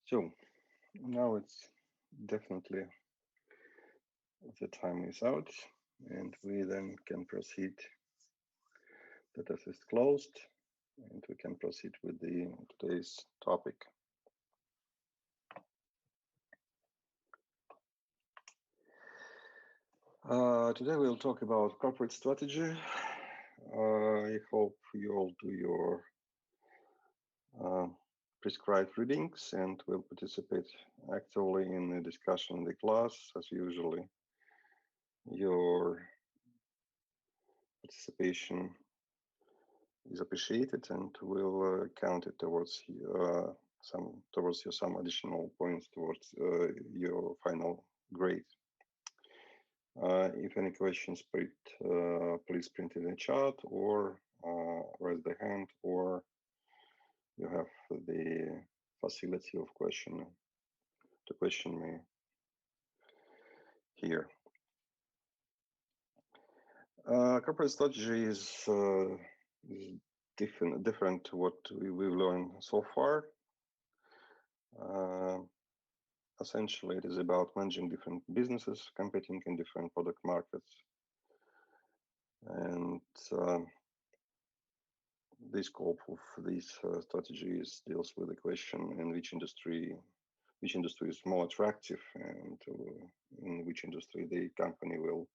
So now it's definitely the time is out, and we then can proceed. The test is closed, and we can proceed with the today's topic. Today we'll talk about corporate strategy. I hope you all do your uh, prescribed readings and will participate actively in the discussion in the class as usually. Your participation is appreciated and will count it towards some additional points towards your final grade. If any questions, please print in the chat or raise the hand, or you have the facility of question to question me here. Corporate strategy is different to what we've learned so far. Uh, Essentially, it is about managing different businesses, competing in different product markets, and the scope of these strategies deals with the question in which industry is more attractive, and in which industry the company will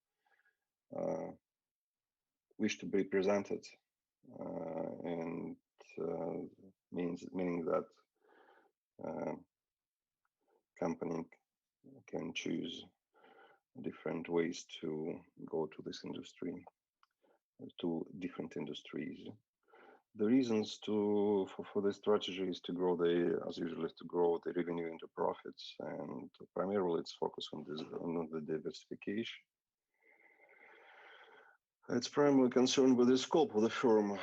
wish to be presented, and meaning that company can choose different ways to go to this industry, to different industries. The reasons for this strategy is to grow as usual, is to grow the revenue into profits, and primarily it's focused on the diversification. It's primarily concerned with the scope of the firm,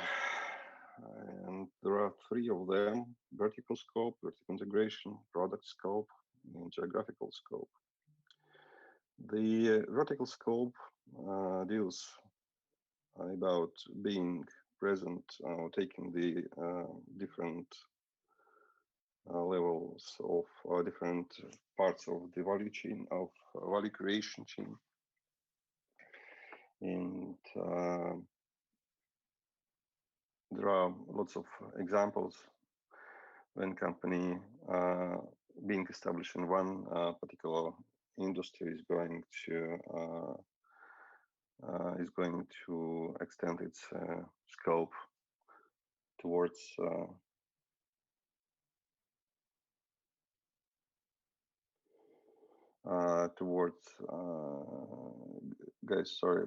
and there are three of them: vertical scope, vertical integration, product scope, and geographical scope. The vertical scope deals about being present, taking the different levels of different parts of the value chain, of value creation chain. And there are lots of examples when company being established in one particular industry is going to extend its scope towards guys, sorry,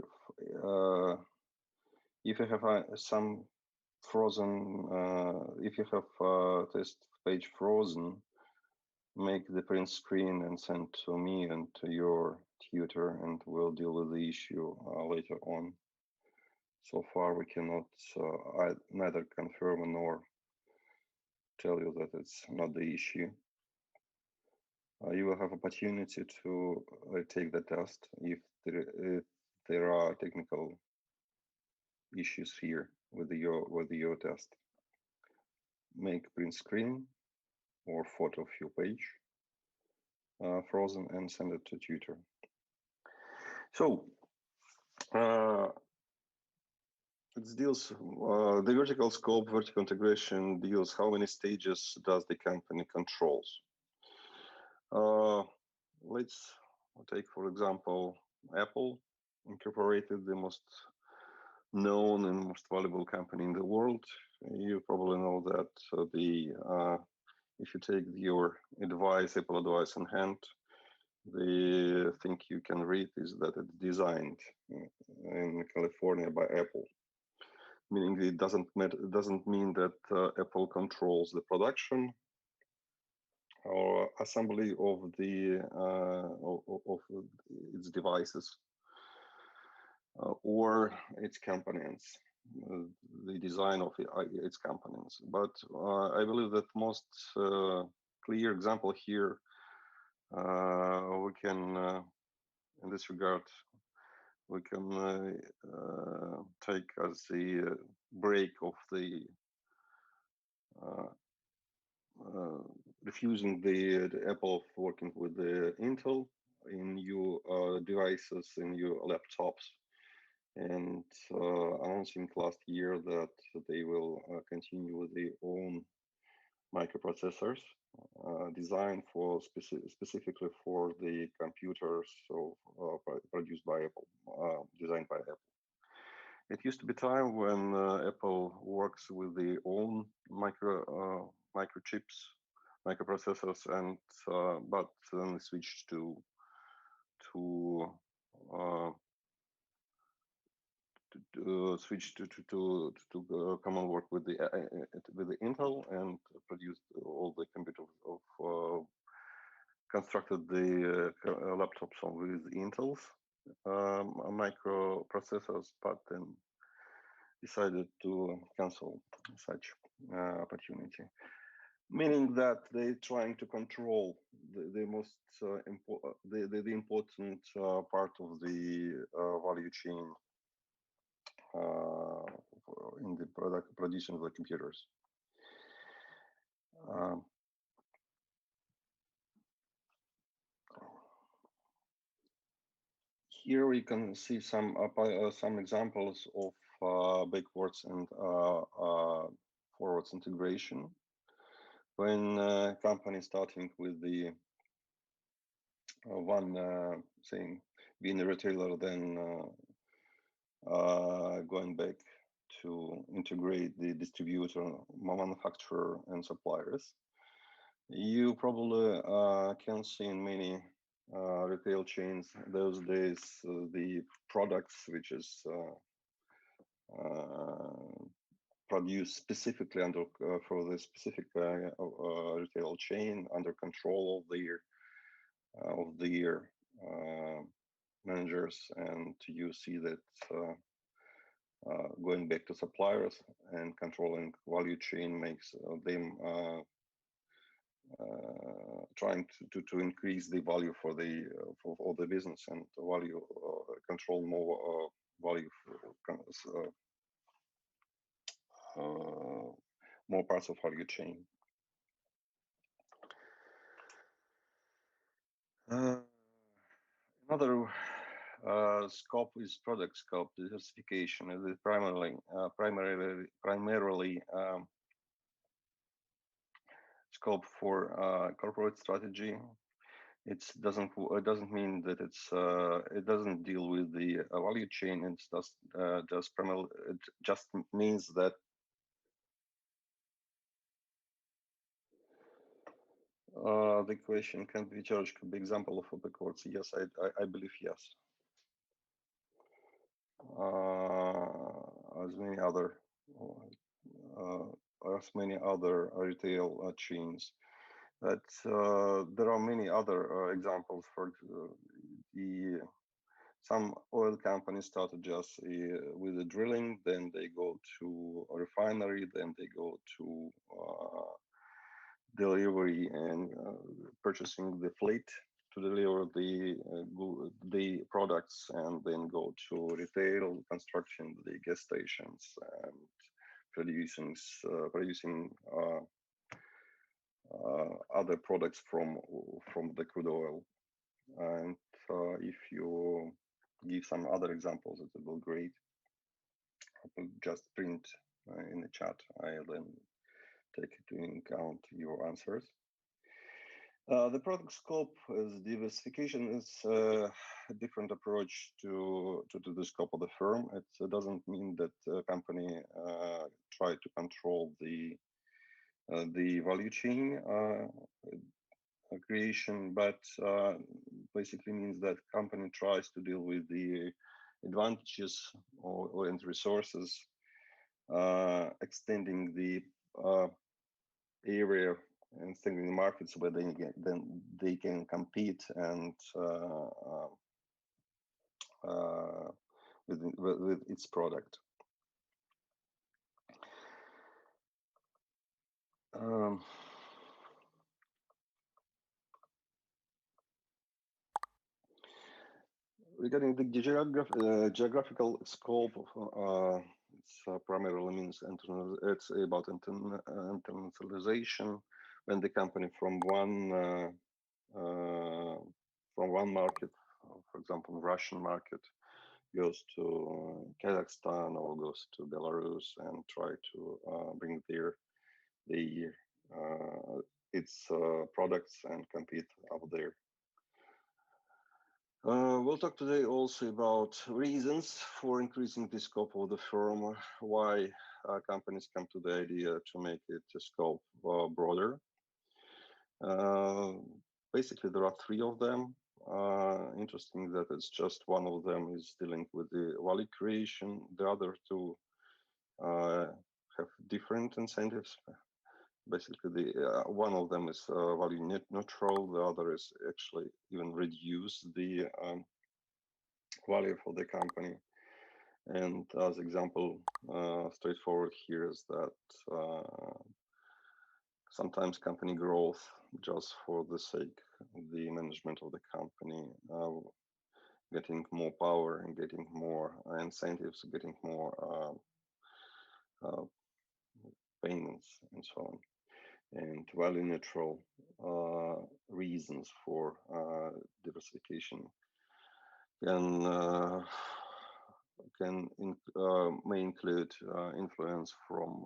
if you have some frozen, if you have test page frozen, make the print screen and send to me and to your tutor, and we'll deal with the issue later on. So far, we cannot neither confirm nor tell you that it's not the issue. You will have opportunity to take the test if there are technical issues here with your test. Make print screen or photo of your page frozen and send it to tutor. So it deals the vertical scope, vertical integration deals how many stages does the company controls. Let's take, for example, Apple Incorporated, the most known and most valuable company in the world. You probably know that if you take your Apple advice in hand, the thing you can read is that it's designed in California by Apple, meaning it doesn't mean that Apple controls the production or assembly of of its devices or its components, the design of its components. But I believe that most clear example here we can, in this regard, we can take as the break of the refusing the Apple of working with the Intel in your devices, in your laptops, and announcing last year that they will continue with their own microprocessors designed for specifically for the computers so produced by Apple, designed by Apple. It used to be time when Apple works with their own microchips, microprocessors, and but then switched to uh, switch to come and work with the Intel and produced all the computers of constructed the laptops on with Intel's microprocessors, but then decided to cancel such opportunity. Meaning that they're trying to control the most the important part of the value chain uh, in the product producing the computers. Um, Here we can see some examples of backwards and forwards integration. When company starting with the one thing being a retailer, then going back to integrate the distributor, manufacturer, and suppliers. You probably can see in many retail chains those days the products which is produced specifically under for the specific retail chain under control of their managers, and you see that going back to suppliers and controlling value chain makes them trying to increase the value for the for all the business and value control more value for, more parts of value chain. Another scope is product scope diversification. It is primarily scope for corporate strategy. It doesn't mean that it doesn't deal with the value chain. It's just primarily it just means that the question can be charged could be example of backwards. Yes, I believe yes. As many other retail chains. That there are many other examples. For the some oil companies started just with the drilling, then they go to a refinery, then they go to delivery and purchasing the fleet to deliver the products, and then go to retail, construction, the gas stations, and producing other products from the crude oil. And if you give some other examples, it will be great. I will just print in the chat. I'll then take into account your answers. The product scope is diversification is a different approach to the scope of the firm. It doesn't mean that the company try to control the value chain creation, but basically means that company tries to deal with the advantages and resources, extending the area and extending the markets where they can compete and with its product. Regarding the geographical scope, it's primarily means it's about internationalization. when the company from one market, for example, Russian market, goes to Kazakhstan or goes to Belarus and try to bring the its products and compete up there. We'll talk today also about reasons for increasing the scope of the firm, why companies come to the idea to make it scope broader. Basically, there are three of them. Interesting that it's just one of them is dealing with the value creation. The other two have different incentives. Basically, the one of them is value neutral. The other is actually even reduce the value for the company. And as example, straightforward here is that sometimes company growth just for the sake of the management of the company, getting more power and getting more incentives, getting more payments and so on. And value neutral reasons for diversification may include influence from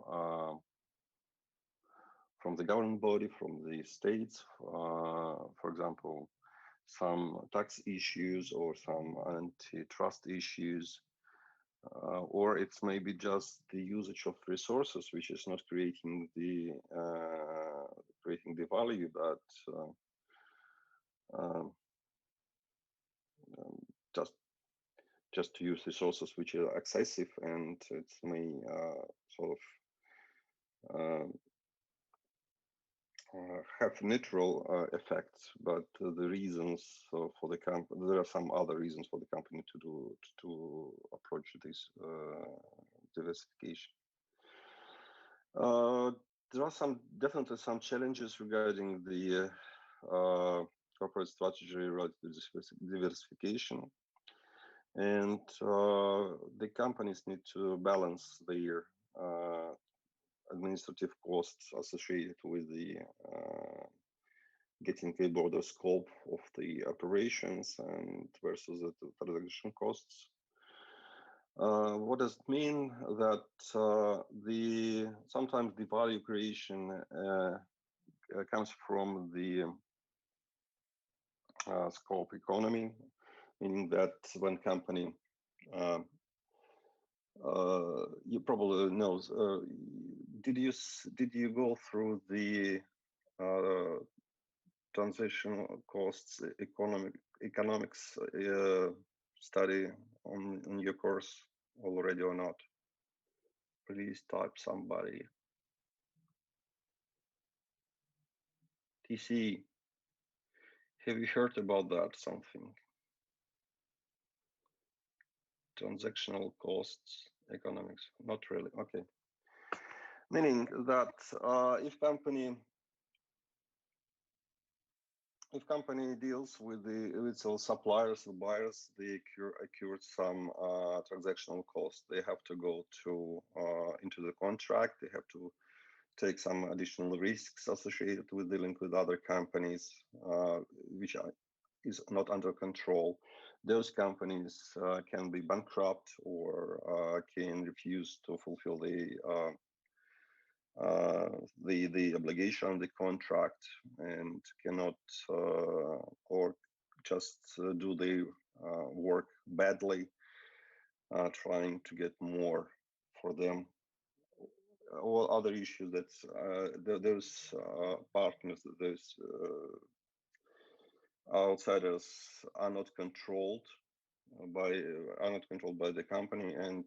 the government body, from the states, for example, some tax issues or some antitrust issues, or it's maybe just the usage of resources, which is not creating the value, but just to use resources which are excessive, and it may sort of have neutral effects, but the reasons for the company, there are some other reasons for the company to approach this diversification. There are definitely some challenges regarding the corporate strategy related to diversification, and the companies need to balance their administrative costs associated with the getting a broader scope of the operations and versus the transaction costs. What does it mean? That sometimes the value creation comes from the scope economy, meaning that when company you probably know. Did you go through the transitional costs economics study on your course already or not? Please type somebody. TC, have you heard about that something? Transactional costs economics? Not really. Okay. Meaning that if company deals with its suppliers or buyers, they accrued some transactional costs. They have to go into the contract. They have to take some additional risks associated with dealing with other companies, which is not under control. Those companies can be bankrupt or can refuse to fulfill the obligation on the contract and cannot or just do the work badly, trying to get more for them. All other issues that those partners, those outsiders are not controlled by the company and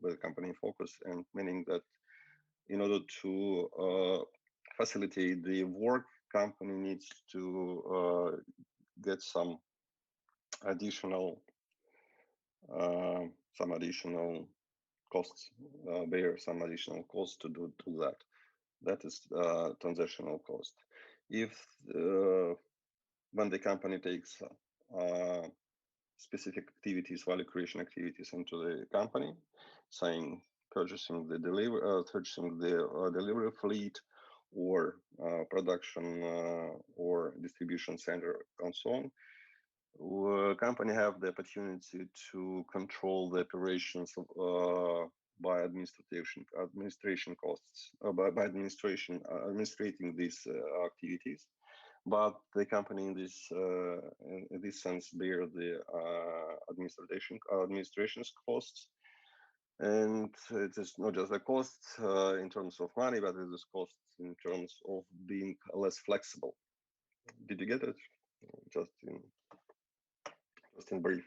by the company focus, and meaning that in order to facilitate the work, company needs to get some additional costs, bear some additional costs to do that. That is transactional cost. If when the company takes specific activities, value creation activities into the company, saying purchasing the delivery fleet, or production or distribution center and so on, company have the opportunity to control the operations of, by administration costs, by administrating these activities. But the company in this sense bear the administration's costs, and it is not just the cost in terms of money, but it is costs in terms of being less flexible. Did you get it? Just in brief.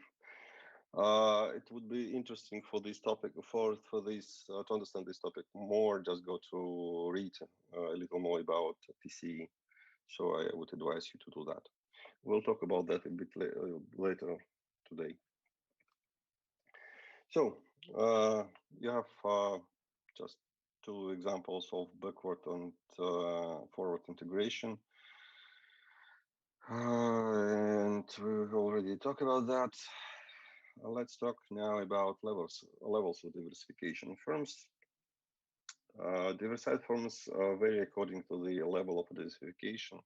It would be interesting for this topic, for this to understand this topic more. Just go to read a little more about TCE. So I would advise you to do that. We'll talk about that a bit later today. So you have just two examples of backward and forward integration. And we already talked about that. Let's talk now about levels of diversification. Firms, diversified firms vary according to the level of diversification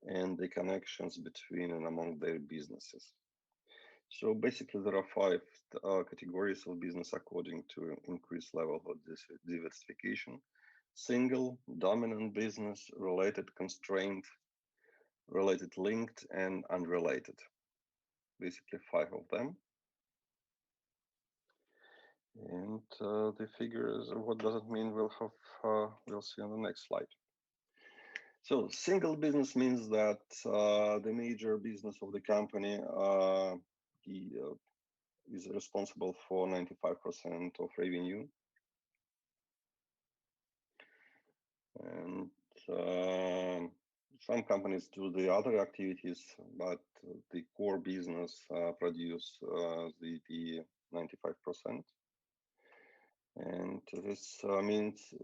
and the connections between and among their businesses. So basically, there are five categories of business according to increased level of diversification: single, dominant business, related, constrained, related, linked, and unrelated. Basically, five of them. And the figures, what does it mean? We'll see on the next slide. So single business means that the major business of the company is responsible for 95% of revenue. And some companies do the other activities, but the core business produce the 95%. And this means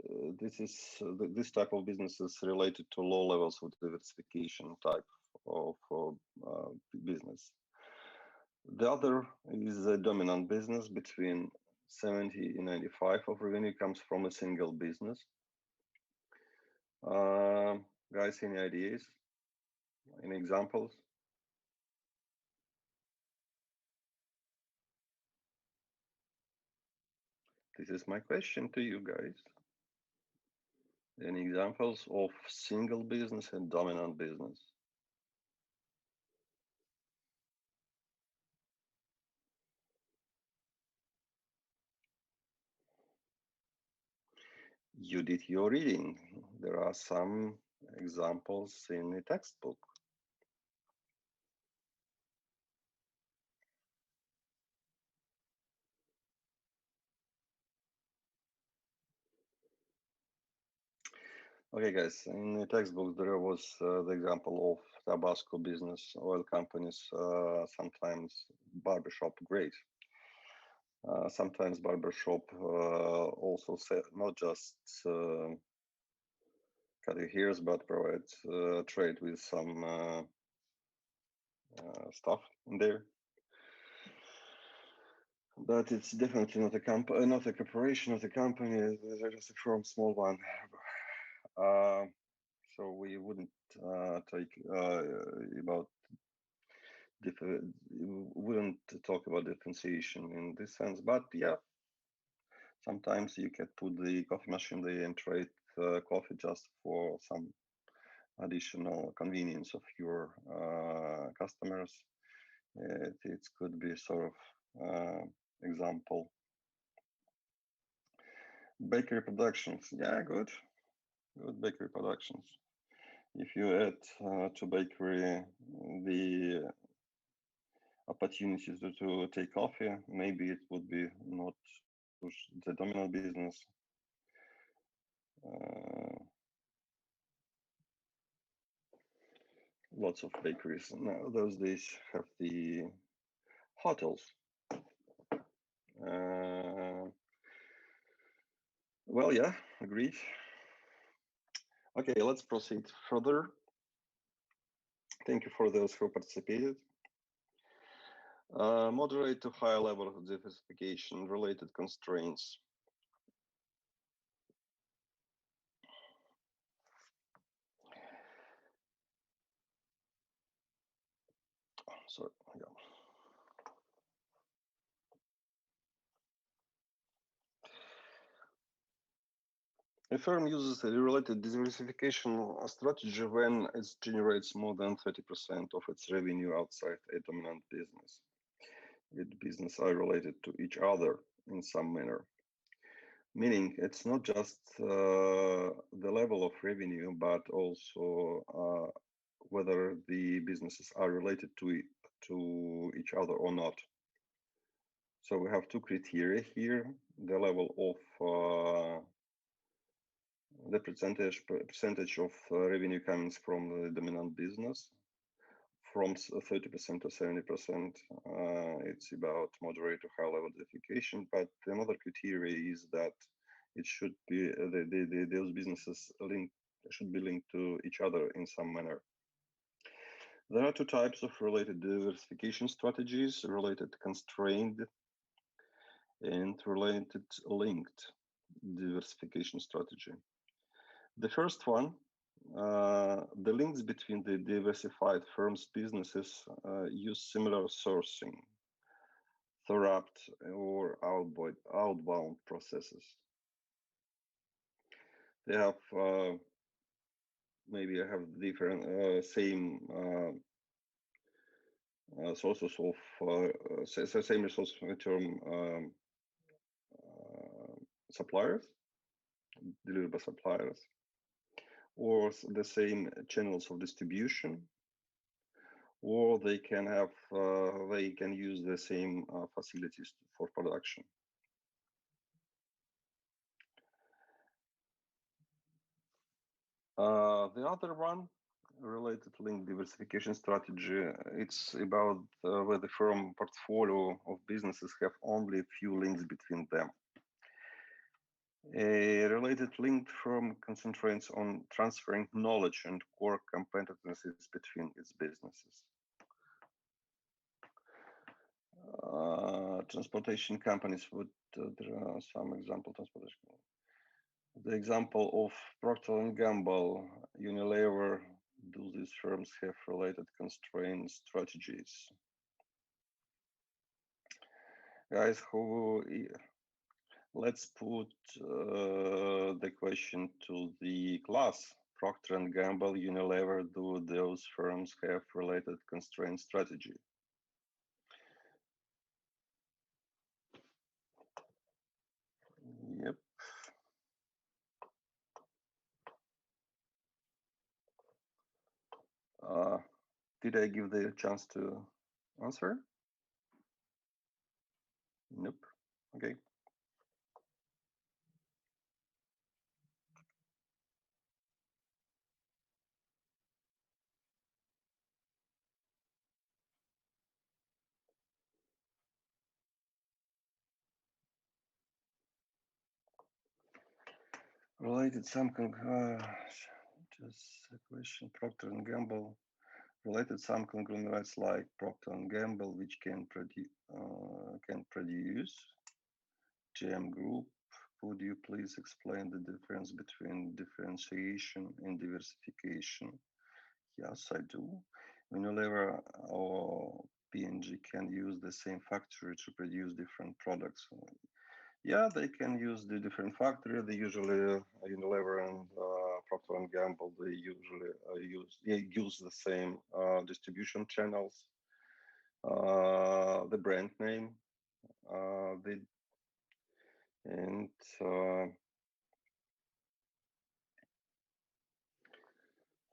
this type of business is related to low levels of diversification type of business. The other is a dominant business. Between 70 and 95 of revenue comes from a single business. Guys, any ideas? Any examples? This is my question to you guys. Any examples of single business and dominant business? You did your reading. There are some examples in the textbook. Okay, guys, in the textbook, there was the example of Tabasco business, oil companies, sometimes barbershop, great. Sometimes barbershop also not just cut your hairs, but provide trade with some stuff in there. But it's definitely not a not a corporation, not a company. It's just a firm, small one. So we wouldn't take about wouldn't talk about differentiation in this sense. But yeah, sometimes you can put the coffee machine there and trade coffee just for some additional convenience of your customers. It could be sort of example. Bakery productions, yeah, good bakery productions. If you add to bakery the opportunities to take coffee, maybe it would be not the dominant business. Lots of bakeries now those days have the hotels. Well, yeah, agreed. Okay, let's proceed further. Thank you for those who participated. Moderate to high level of diversification related constraints. Sorry, yeah. A firm uses a related diversification strategy when it generates more than 30% of its revenue outside a dominant business. Its business are related to each other in some manner. Meaning it's not just the level of revenue, but also whether the businesses are related to each other or not. So we have two criteria here: the level of the percentage of revenue coming from the dominant business. From 30% to 70%, it's about moderate to high level diversification. But another criteria is that it should be those businesses should be linked to each other in some manner. There are two types of related diversification strategies: related constrained and related linked diversification strategy. The first one, the links between the diversified firms' businesses use similar sourcing, throughout or outbound processes. They have maybe have different same sources of same resource term suppliers, delivered by suppliers, or the same channels of distribution, or they can have they can use the same facilities for production. The other one, related link diversification strategy, it's about where the firm portfolio of businesses have only a few links between them. A related linked firm concentrates on transferring knowledge and core competencies between its businesses. Transportation companies would some example transportation. The example of Procter and Gamble, Unilever, do these firms have related constraint strategies? Guys, let's put the question to the class. Procter and Gamble, Unilever, do those firms have related constraint strategy? Yep. Did I give the chance to answer? Nope. Okay. Related some just a question. Procter and Gamble related some conglomerates like Procter and Gamble, which can produce GM Group. Would you please explain the difference between differentiation and diversification? Yes, I do. Unilever or P&G can use the same factory to produce different products. Yeah, they can use the different factory. They usually Unilever and Procter and Gamble. They usually use the same distribution channels, the brand name, and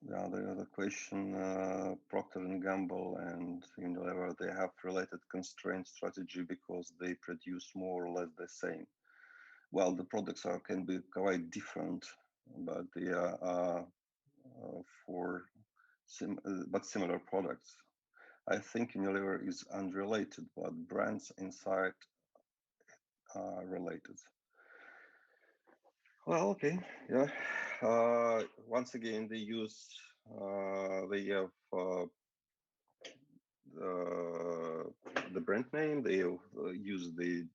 yeah, the other question, Procter and Gamble and Unilever, they have related constraint strategy because they produce more or less the same. Well, the products can be quite different, but they are but similar products. I think Unilever is unrelated, but brands inside are related. Well, okay, yeah. Once again, they have the brand name. They use the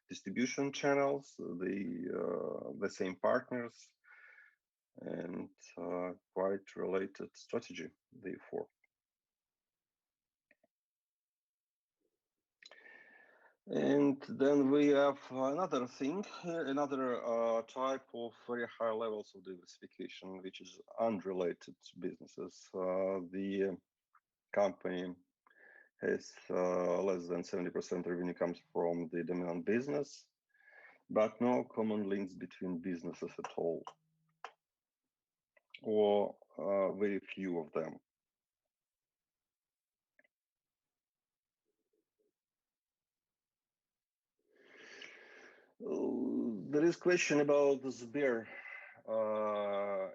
distribution channels, the same partners, and quite related strategy, therefore. And then we have another thing, another type of very high levels of diversification, which is unrelated businesses. The company has less than 70% revenue comes from the dominant business, but no common links between businesses at all, or very few of them. There is question about the Sber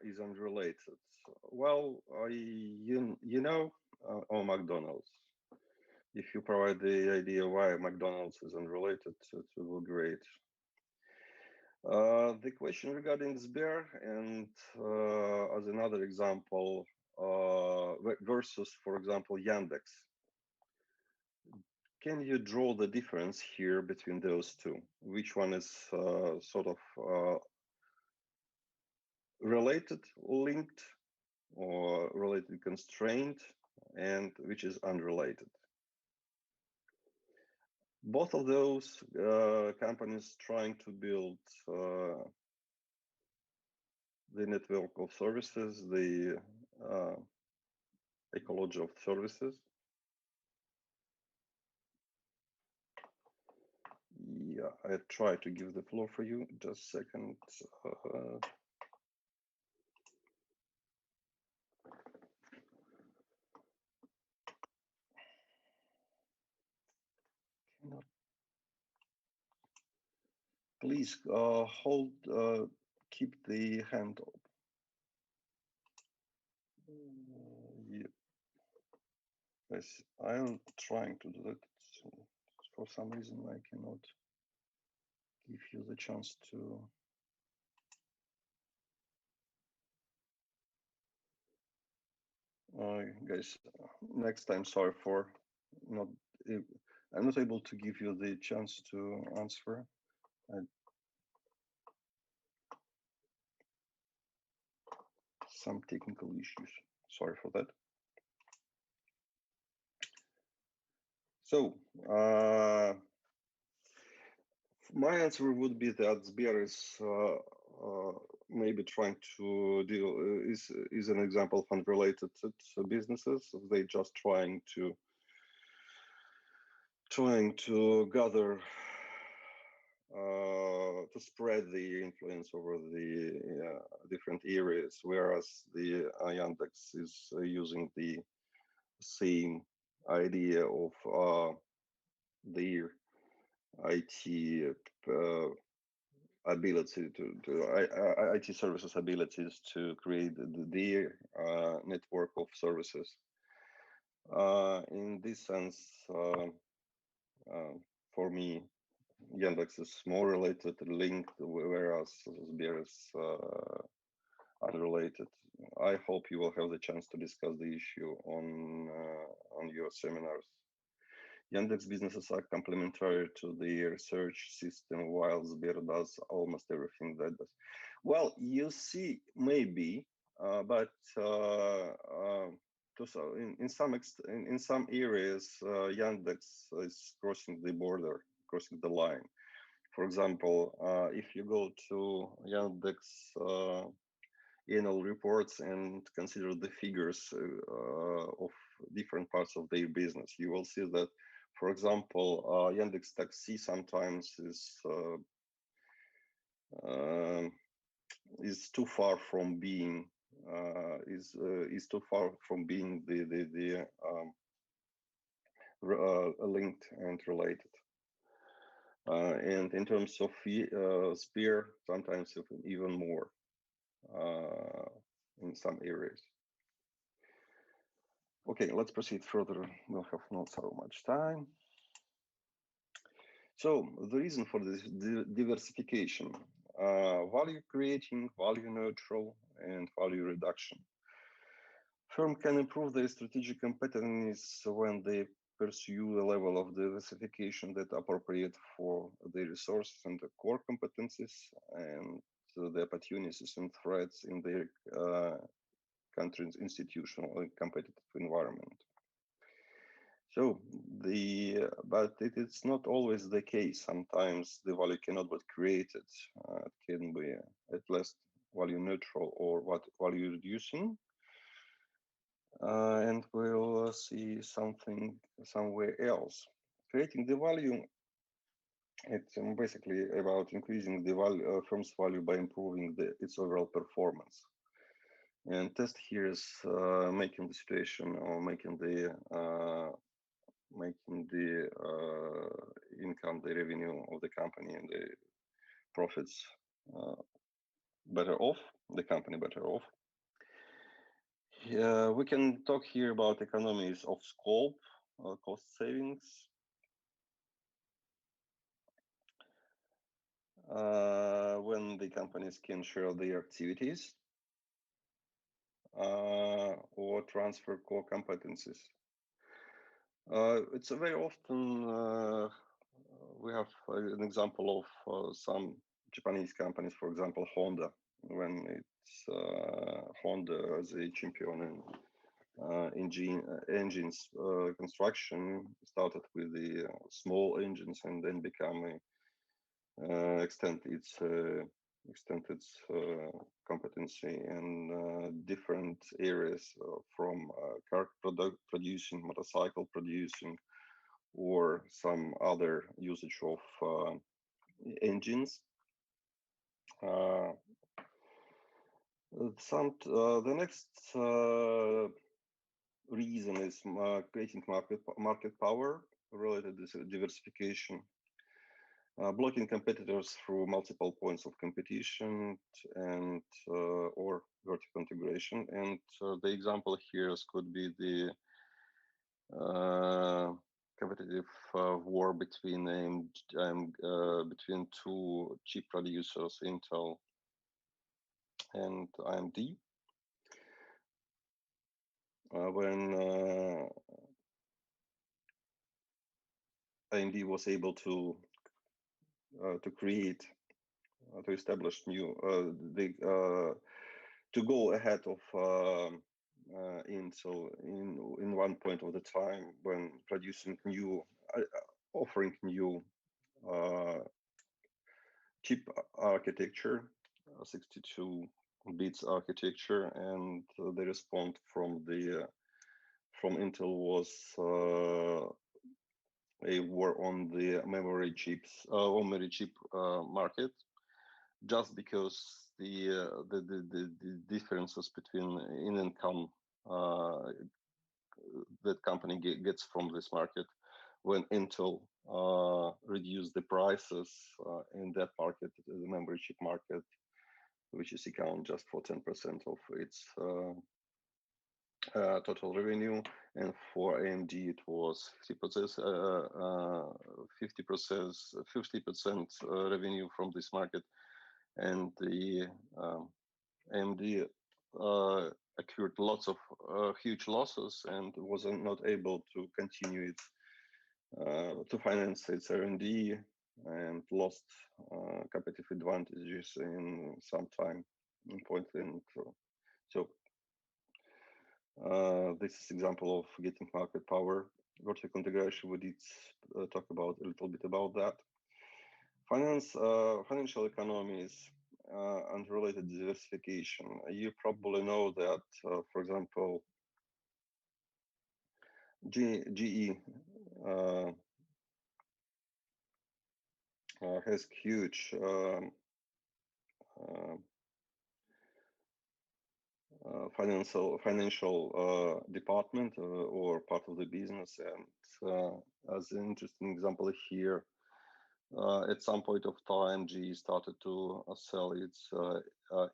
is unrelated. Well, you know, or McDonald's. If you provide the idea why McDonald's is unrelated, it will be great. The question regarding Sber and as another example versus, for example, Yandex. Can you draw the difference here between those two? Which one is sort of related, linked, or related constraint, and which is unrelated? Both of those companies trying to build the network of services, the ecology of services. Yeah, I try to give the floor for you. Just a second. Cannot. Please hold, keep the hand up. Yeah. Yes, I'm trying to do that. So for some reason, I cannot give you the chance to. Guys, next time, sorry for not. I'm not able to give you the chance to answer. Some technical issues. Sorry for that. So my answer would be that Sber is maybe trying to deal is an example of unrelated businesses. They just trying to gather to spread the influence over the different areas, whereas the Yandex is using the same idea of their IT ability to IT services abilities to create their network of services. In this sense, for me, Yandex is more related, linked, whereas Sber is unrelated. I hope you will have the chance to discuss the issue on your seminars. Yandex businesses are complementary to the research system, while Sber does almost everything that does. Well, you see, maybe, but so in some areas, Yandex is crossing the border, crossing the line. For example, if you go to Yandex annual reports and consider the figures of different parts of their business, you will see that, for example, Yandex Taxi sometimes is too far from being is too far from being the linked and related. And in terms of Sber, sometimes even more in some areas. Okay, let's proceed further. We'll have not so much time. So the reason for this diversification, value creating, value neutral, and value reduction. Firm can improve their strategic competitiveness when they pursue a level of diversification that appropriate for their resources and the core competencies and the opportunities and threats in their country's institutional and competitive environment. So but it is not always the case. Sometimes the value cannot be created. It can be at least value neutral or what value reducing. And we'll see something somewhere else. Creating the value, it's basically about increasing the value firm's value by improving its overall performance. And test here is making the situation or making the income, the revenue of the company and the profits uh, better off, the company better off. We can talk here about economies of scope, cost savings, when the companies can share their activities or transfer core competencies. It's a very often we have an example of some Japanese companies, for example, Honda, when it's Honda as a champion in engines construction, started with the small engines and then become extend its competency in different areas from car producing, motorcycle producing, or some other usage of engines. Uh, the next reason is creating market power related to diversification, blocking competitors through multiple points of competition and or vertical integration. And the example here could be the competitive war between two chip producers, Intel and AMD. When AMD was able to create to establish new to go ahead of Intel in one point of the time when producing new offering new uh, chip architecture, 62 bits architecture, and the response from Intel was a war on the memory chips, memory chip market, just because the differences between in income that company gets from this market when Intel reduced the prices in that market, the memory chip market, which is account just for 10% of its total revenue, and for AMD it was 50% revenue from this market, and the AMD accrued lots of huge losses and was not able to continue it to finance its R&D and lost competitive advantages in some time in point. And so this is example of getting market power. Vertical integration, we did talk about a little bit about that. Financial economies and related diversification. You probably know that, for example, GE has huge financial department or part of the business, and as an interesting example here, at some point of time, GE started to sell its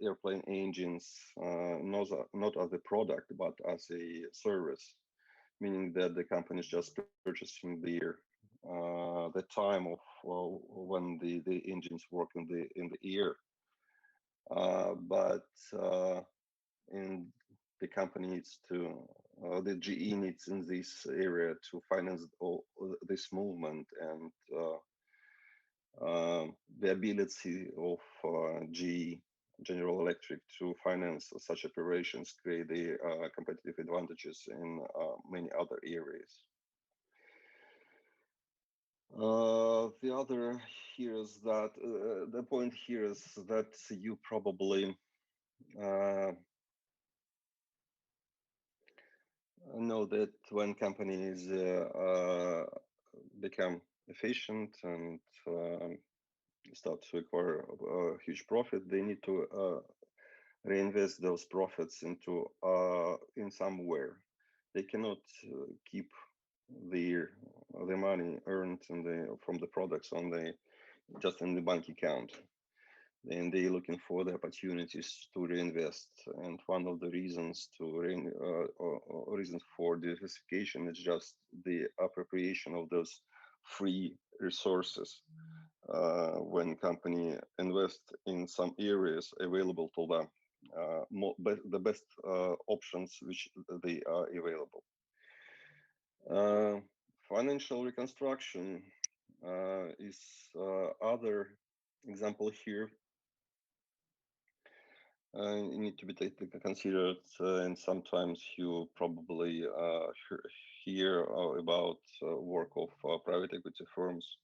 airplane engines not as a product but as a service, meaning that the company is just purchasing the time of when the engines work in the air, but in the company needs to the GE needs in this area to finance all this movement, and the ability of GE General Electric to finance such operations create the competitive advantages in many other areas. The other here is that the point here is that you probably uh, know that when companies become efficient and start to acquire huge profit, they need to reinvest those profits into in somewhere. They cannot keep their the money earned in from the products on the just in the bank account. And they're looking for the opportunities to reinvest. And one of the reasons reasons for diversification is just the appropriation of those free resources. When company invest in some areas available to them, the best options which they are available. Uh, Financial reconstruction is other example here. Need to be taken considered, and sometimes you probably hear about work of private equity firms,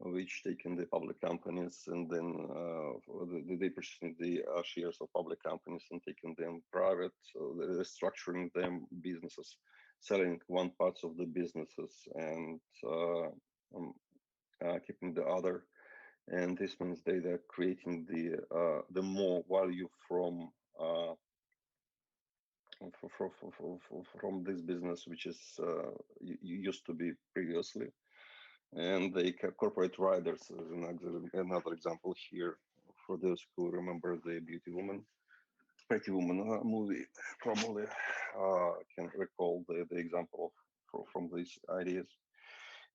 which take in the public companies and then they purchasing the shares of public companies and taking them private, so they're restructuring them businesses, selling one parts of the businesses and um, keeping the other, and this means they are creating the more value from this business, which is used to be previously. And the corporate riders is another example here. For those who remember the Beauty Woman, Pretty Woman movie, probably can recall the example from these ideas.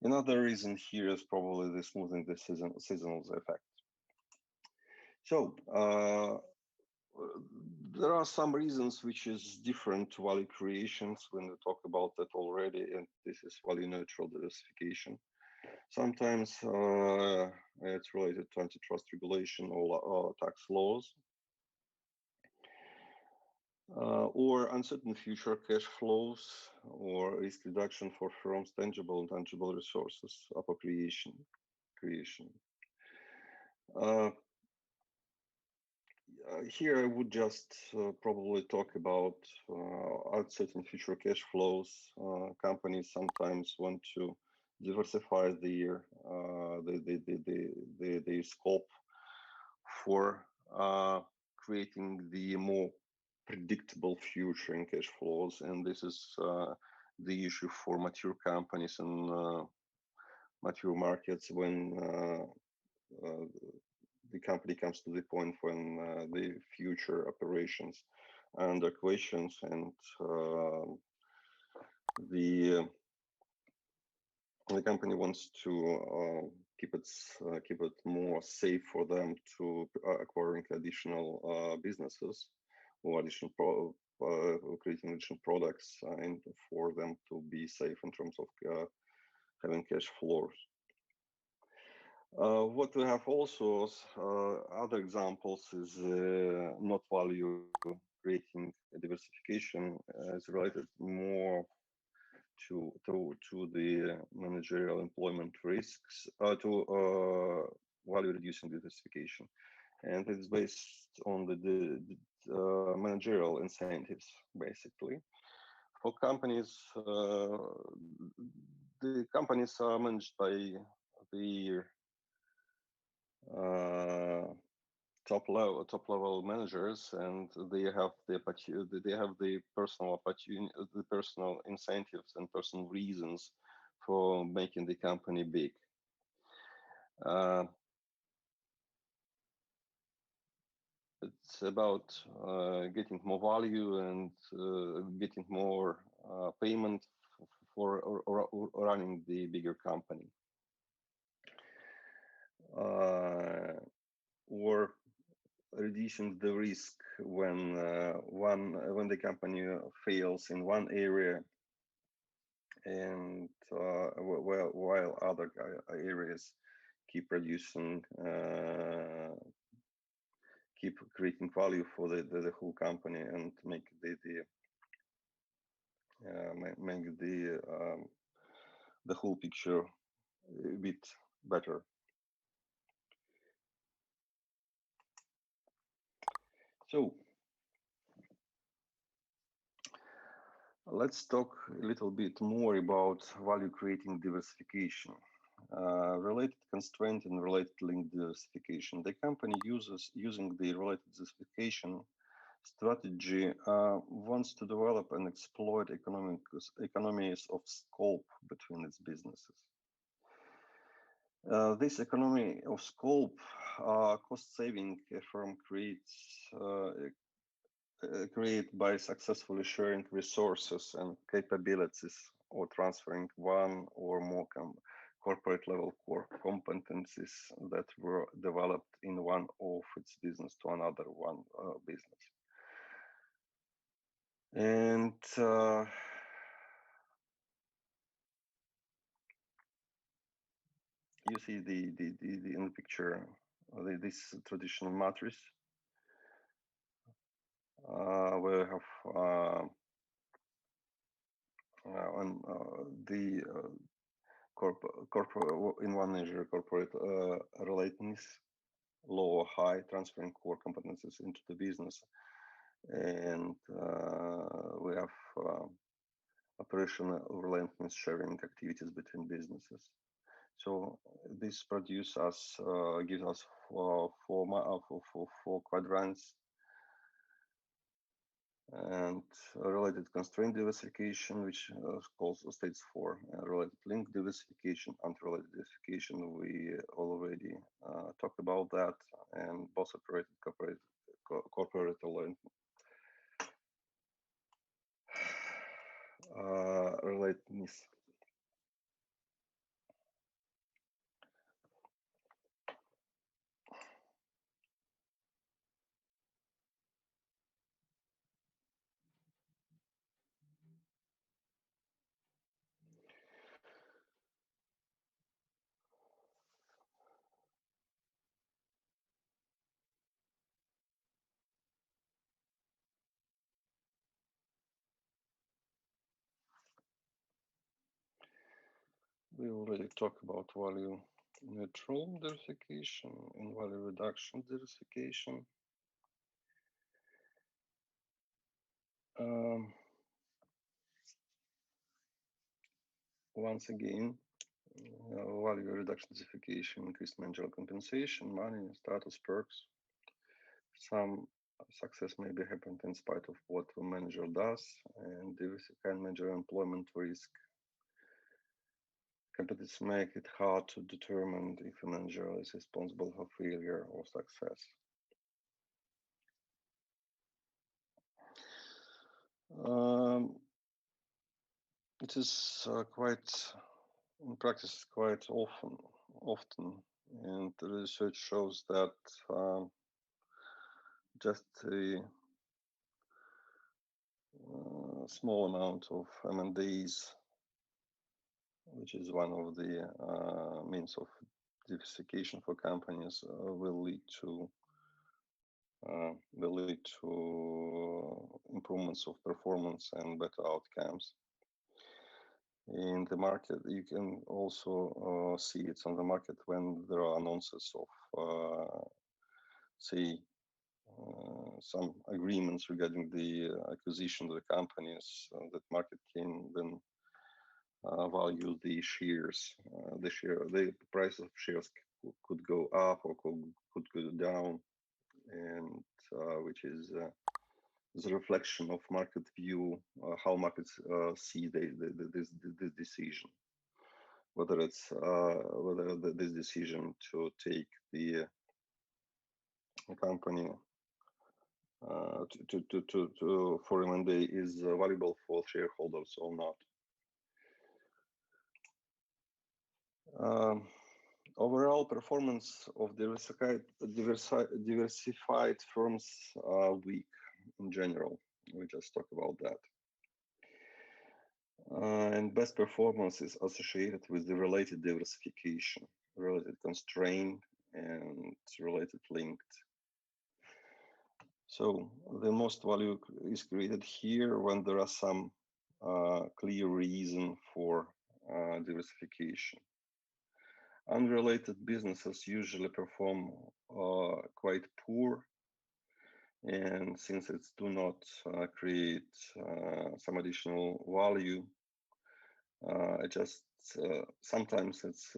Another reason here is probably the smoothing the seasonal effect. So there are some reasons which is different to value creations when we talk about that already, and this is value neutral diversification. Sometimes it's related to antitrust regulation or tax laws, or uncertain future cash flows, or risk reduction for firms' tangible and tangible resources appropriation creation. Uh, Here I would just probably talk about uncertain future cash flows. Companies sometimes want to diversify the scope for creating the more predictable future in cash flows, and this is the issue for mature companies and mature markets when uh, the company comes to the point when the future operations are under questions, and the the company wants to keep it more safe for them to acquiring additional businesses or creating additional products and for them to be safe in terms of having cash flows. What we have also other examples is not value creating diversification is related more to the managerial employment risks, to value reducing diversification, and it's based on the managerial incentives basically. For companies, the companies are managed by the uh, top level managers, and they have the personal opportunity, the personal incentives and personal reasons for making the company big. uh, it's about getting more value and getting more payment for running the bigger company, or reducing the risk when the company fails in one area, and while other areas keep producing, keep creating value for the whole company and make make the whole picture a bit better. So let's talk a little bit more about value creating diversification. Related constraint and related link diversification. The company using the related diversification strategy wants to develop and exploit economies of scope between its businesses. This economy of scope, cost saving a firm create by successfully sharing resources and capabilities or transferring one or more corporate level core competencies that were developed in one of its business to another one business. And you see in the picture this traditional matrix where we have the in one measure corporate relatedness, low or high, transferring core competencies into the business, and we have operational relentless sharing activities between businesses. So this gives us four quadrants, and related constraint diversification, which also states for related link diversification and related diversification. We already talked about that, and both operated corporate alignment. Relatedness. We already talked about value neutral diversification and value reduction diversification. Once again, value reduction diversification, increased managerial compensation, money, status, perks. Some success may be happened in spite of what the manager does, and diversifying managerial employment risk. Competitors make it hard to determine if a manager is responsible for failure or success. It is quite, in practice, quite often, and the research shows that just a small amount of M&As, which is one of the means of diversification for companies, will lead to improvements of performance and better outcomes. In the market, you can also see it's on the market when there are announcements of, say, some agreements regarding the acquisition of the companies that market can then value the shares. The price of shares could go up or could go down, and which is the reflection of market view, how markets see this decision, whether it's this decision to take the company for M&A is valuable for shareholders or not. Overall performance of diversified firms are weak in general. We just talked about that. And best performance is associated with the related diversification, related constraint, and related linked. So the most value is created here when there are some clear reason for diversification. Unrelated businesses usually perform quite poor, and since it do not create some additional value, it just sometimes it's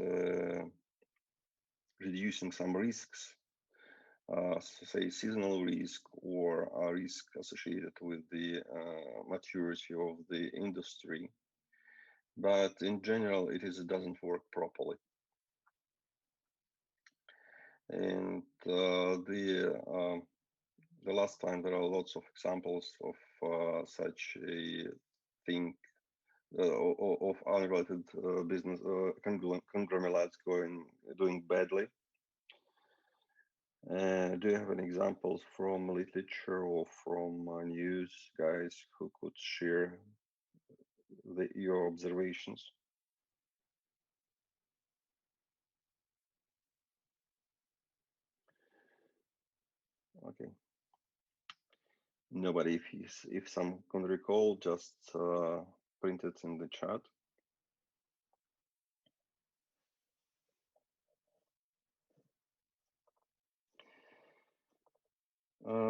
reducing some risks, say seasonal risk or a risk associated with the maturity of the industry. But in general, it doesn't work properly. And the last time there are lots of examples of such a thing of unrelated business conglomerates doing badly. Do you have any examples from literature or from news, guys, who could share your observations? Okay, nobody. If some can recall, just print it in the chat.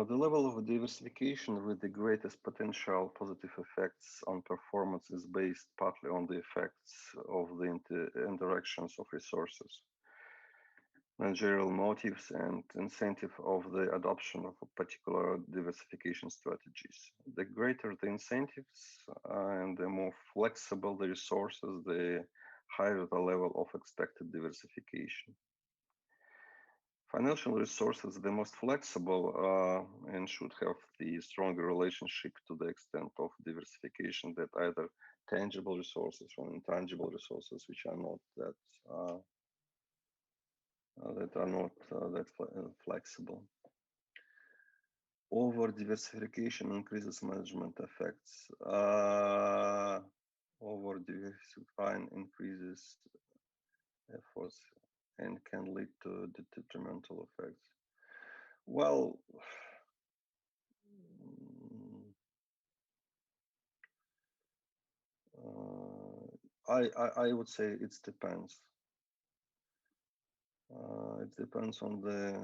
The level of diversification with the greatest potential positive effects on performance is based partly on the effects of the interactions of resources, managerial motives, and incentive of the adoption of particular diversification strategies. The greater the incentives and the more flexible the resources, the higher the level of expected diversification. Financial resources, the most flexible and should have the stronger relationship to the extent of diversification that either tangible resources or intangible resources, which are not that flexible. Over diversification increases management effects. Over diversifying increases efforts and can lead to detrimental effects. Well, I would say it depends. It depends on the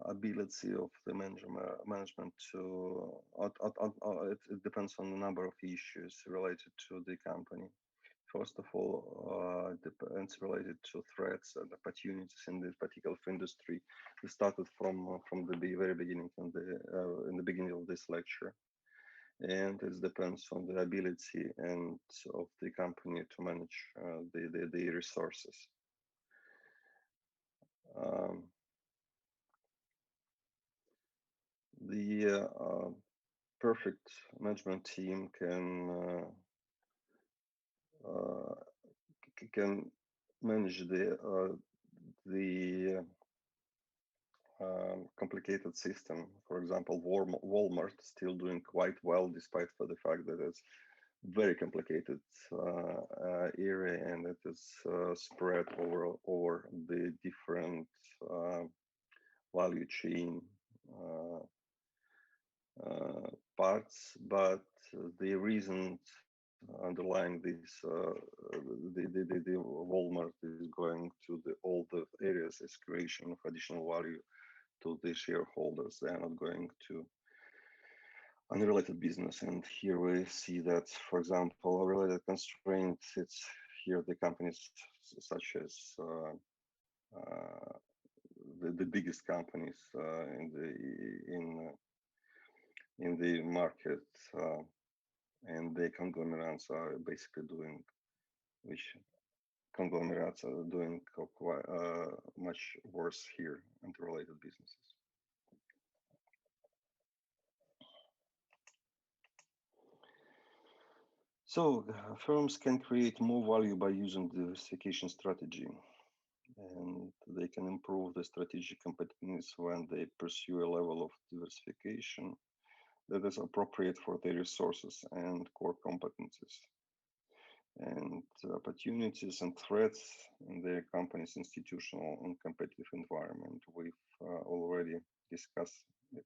ability of the management to. It depends on the number of issues related to the company. First of all, it depends related to threats and opportunities in this particular industry. We started from the very beginning in the beginning of this lecture, and it depends on the ability and of the company to manage the resources. The perfect management team can manage the complicated system. For example, Walmart still doing quite well despite for the fact that it's very complicated area and it is spread over the different value chain parts, but the reason underlying this the Walmart is going to all the areas is creation of additional value to the shareholders. They are not going to unrelated business. And here we see that, for example, related constraints, it's here the companies such as the biggest companies in the market and the conglomerates are basically doing, which conglomerates are doing quite much worse here in the related businesses. So firms can create more value by using diversification strategy, and they can improve the strategic competitiveness when they pursue a level of diversification that is appropriate for their resources and core competencies and opportunities and threats in their company's institutional and competitive environment. We've already discussed it.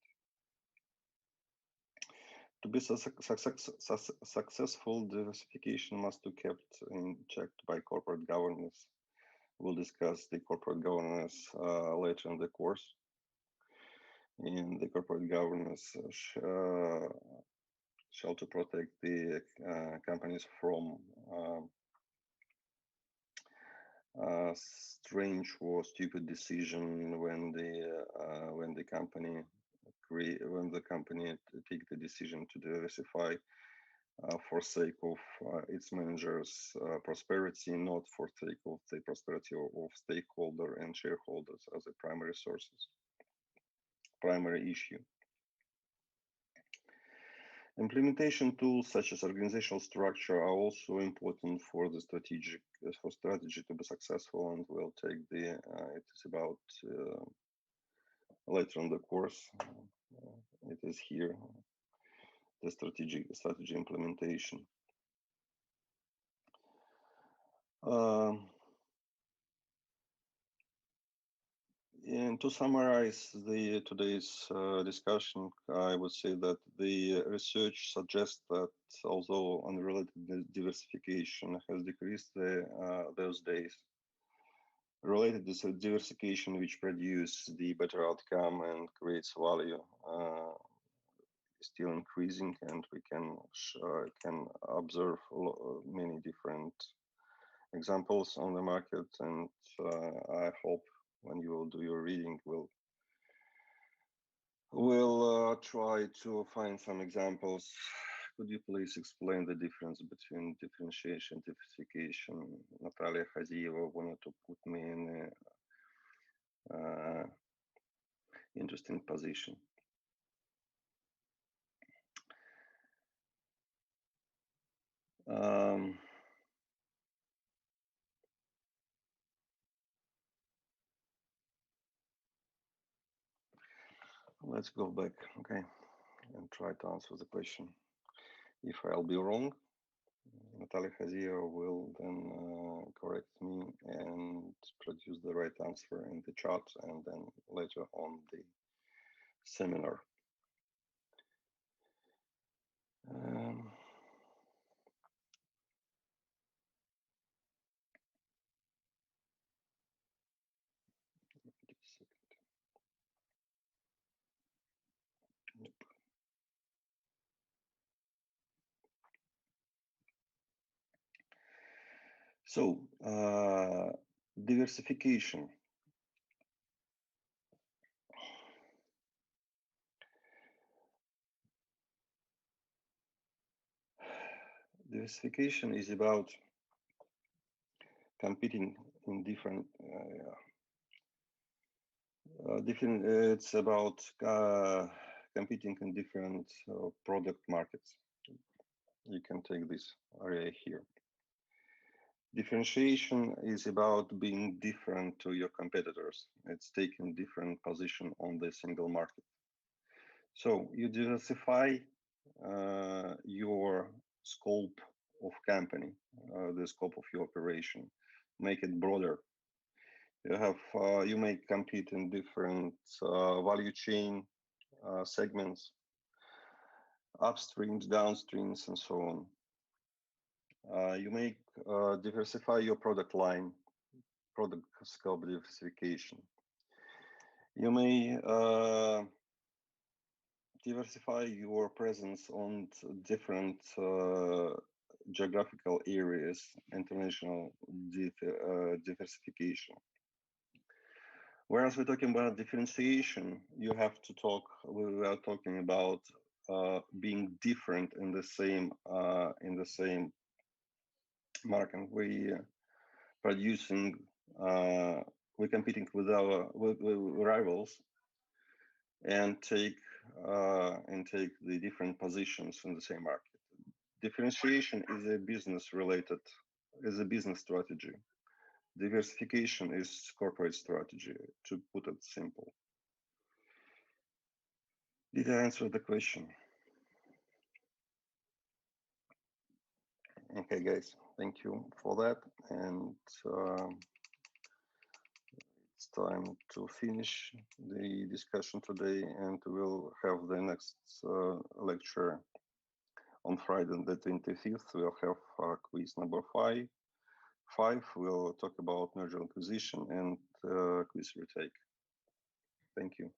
To be successful, diversification must be kept in check by corporate governance We'll discuss the corporate governance later in the course. In the corporate governance shall to protect the companies from strange or stupid decision when the company take the decision to diversify for sake of its managers' prosperity, not for sake of the prosperity of stakeholder and shareholders as a primary issue. Implementation tools such as organizational structure are also important for the strategy to be successful, and we'll take it is about later in the course. It is here the strategy implementation. And to summarize today's discussion, I would say that the research suggests that although unrelated diversification has decreased those days, related diversification which produce the better outcome and creates value is still increasing, and we can observe many different examples on the market, and I hope when you will do your reading, we'll try to find some examples. Could you please explain the difference between differentiation and diversification? Natalia Khaziyeva wanted to put me in an interesting position. Let's go back, okay, and try to answer the question. If I'll be wrong, Natalia Khaziyeva will then correct me and produce the right answer in the chat, and then later on the seminar. So, diversification. Diversification is about competing in different. It's about competing in different product markets. You can take this area here. Differentiation is about being different to your competitors. It's taking different position on the single market. So you diversify your scope of company, the scope of your operation, make it broader. You may compete in different value chain segments, upstreams, downstreams, and so on. You may diversify your product line, product scope diversification. You may diversify your presence on different geographical areas, international diversification. Whereas we're talking about differentiation, we are talking about being different in the same market. We're competing with our rivals and take the different positions in the same market. Differentiation is a business strategy. Diversification is corporate strategy, to put it simple. Did I answer the question? Okay, guys, thank you for that. And it's time to finish the discussion today, and we'll have the next lecture on Friday the 25th. We'll have quiz number 5 5, we'll talk about merger acquisition and quiz retake. Thank you.